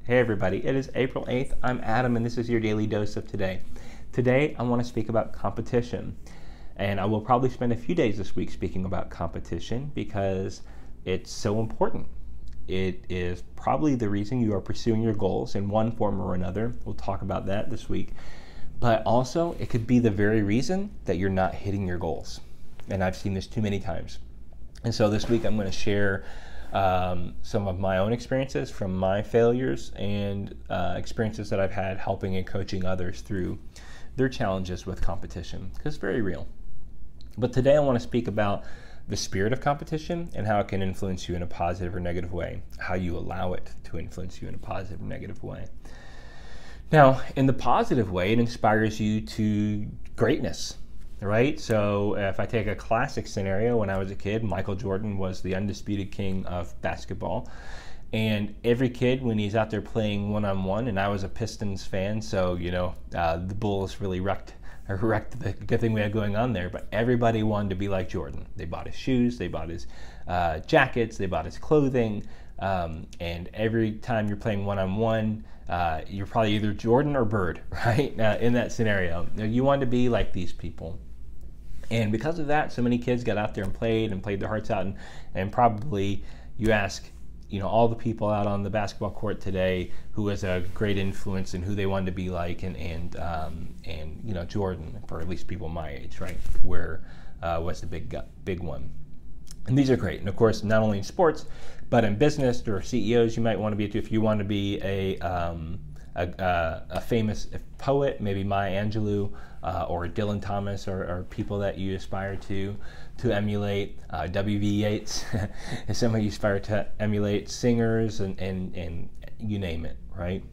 Hey everybody, it is April 8th. I'm Adam and this is your daily dose of today. Today I want to speak about competition, and I will probably spend a few days this week speaking about competition because it's so important. It is probably the reason you are pursuing your goals in one form or another. We'll talk about that this week. But also it could be the very reason that you're not hitting your goals. And I've seen this too many times. And so this week I'm going to share some of my own experiences from my failures and experiences that I've had helping and coaching others through their challenges with competition, because it's very real. But today I want to speak about the spirit of competition and how it can influence you in a positive or negative way, how you allow it to influence you in a positive or negative way. Now, in the positive way, it inspires you to greatness. Right? So if I take a classic scenario, when I was a kid, Michael Jordan was the undisputed king of basketball. And every kid, when he's out there playing one-on-one, and I was a Pistons fan, so, the Bulls really wrecked the good thing we had going on there, but everybody wanted to be like Jordan. They bought his shoes, they bought his jackets, they bought his clothing, and every time you're playing one-on-one, you're probably either Jordan or Bird, right? In that scenario. You want to be like these people. And because of that, so many kids got out there and played their hearts out. And probably you ask, all the people out on the basketball court today who was a great influence and who they wanted to be like, and Jordan, for at least people my age, right? Where was the big one. And these are great. And of course, not only in sports, but in business or CEOs, you might want to be, if you want to be a famous poet, maybe Maya Angelou, or Dylan Thomas, or people that you aspire to emulate, W.B. Yeats, and some of you aspire to emulate, singers, and you name it, right?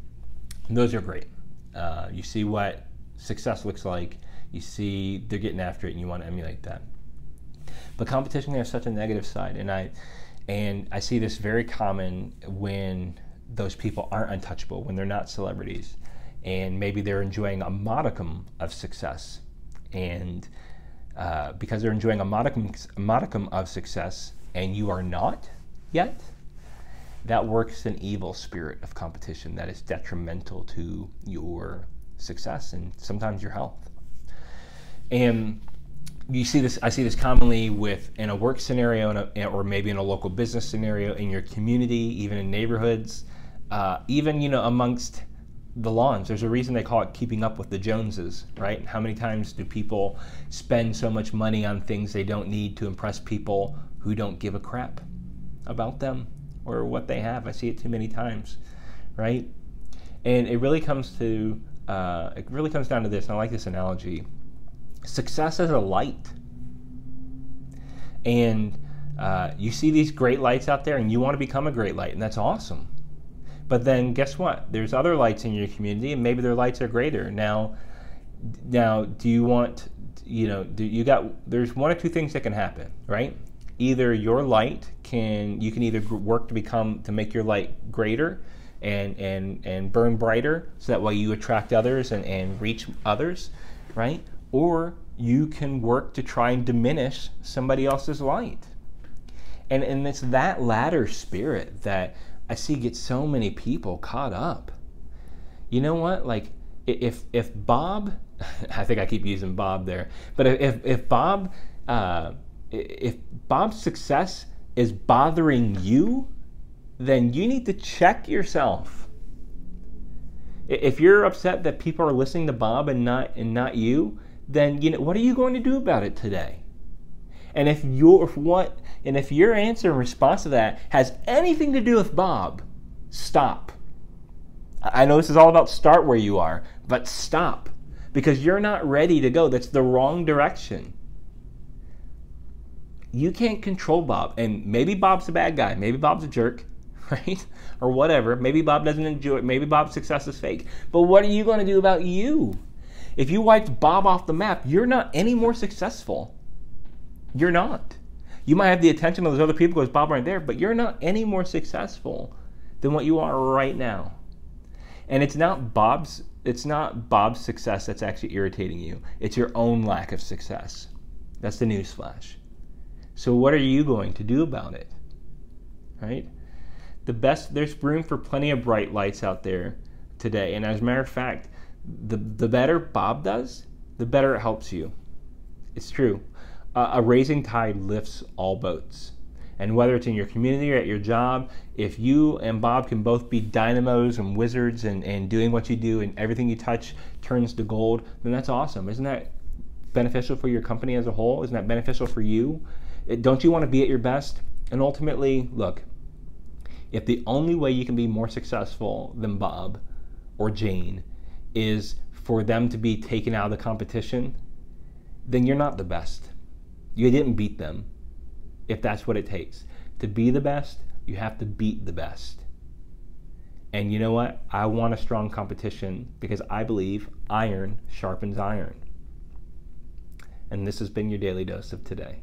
And those are great. You see what success looks like, you see they're getting after it, and you want to emulate that. But competition has such a negative side, and I see this very common when those people aren't untouchable, when they're not celebrities, and maybe they're enjoying a modicum of success. And because they're enjoying a modicum of success and you are not yet, that works an evil spirit of competition that is detrimental to your success and sometimes your health. And you see this, I see this commonly in a work scenario, or maybe in a local business scenario, in your community, even in neighborhoods, even amongst the lawns. There's a reason they call it keeping up with the Joneses, right? How many times do people spend so much money on things they don't need to impress people who don't give a crap about them or what they have? I see it too many times, right? And it really comes down to this, and I like this analogy. Success is a light. And you see these great lights out there, and you want to become a great light, and that's awesome. But then guess what? There's other lights in your community, and maybe their lights are greater. Now do you want, there's one or two things that can happen, right? Either your light you can either work to make your light greater and burn brighter, so that way you attract others and reach others, right? Or you can work to try and diminish somebody else's light. And it's that latter spirit that I see get so many people caught up. You know what? Like, if Bob, I think I keep using Bob there, but if Bob's success is bothering you, then you need to check yourself. If you're upset that people are listening to Bob and not you, then what are you going to do about it today? And if your answer in response to that has anything to do with Bob, stop. I know this is all about start where you are, but stop, because you're not ready to go. That's the wrong direction. You can't control Bob, and maybe Bob's a bad guy, maybe Bob's a jerk, right? Or whatever. Maybe Bob doesn't enjoy it. Maybe Bob's success is fake. But what are you going to do about you? If you wiped Bob off the map, you're not any more successful. You're not. You might have the attention of those other people because Bob aren't there, but you're not any more successful than what you are right now. And it's not Bob's success that's actually irritating you. It's your own lack of success. That's the newsflash. So what are you going to do about it? Right? There's room for plenty of bright lights out there today. And as a matter of fact, the better Bob does, the better it helps you. It's true. A rising tide lifts all boats. And whether it's in your community or at your job, if you and Bob can both be dynamos and wizards and doing what you do and everything you touch turns to gold, then that's awesome. Isn't that beneficial for your company as a whole? Isn't that beneficial for you? Don't you want to be at your best? And ultimately, look, if the only way you can be more successful than Bob or Jane is for them to be taken out of the competition, then you're not the best. You didn't beat them. If that's what it takes. To be the best, you have to beat the best. And you know what? I want a strong competition because I believe iron sharpens iron. And this has been your Daily Dose of Today.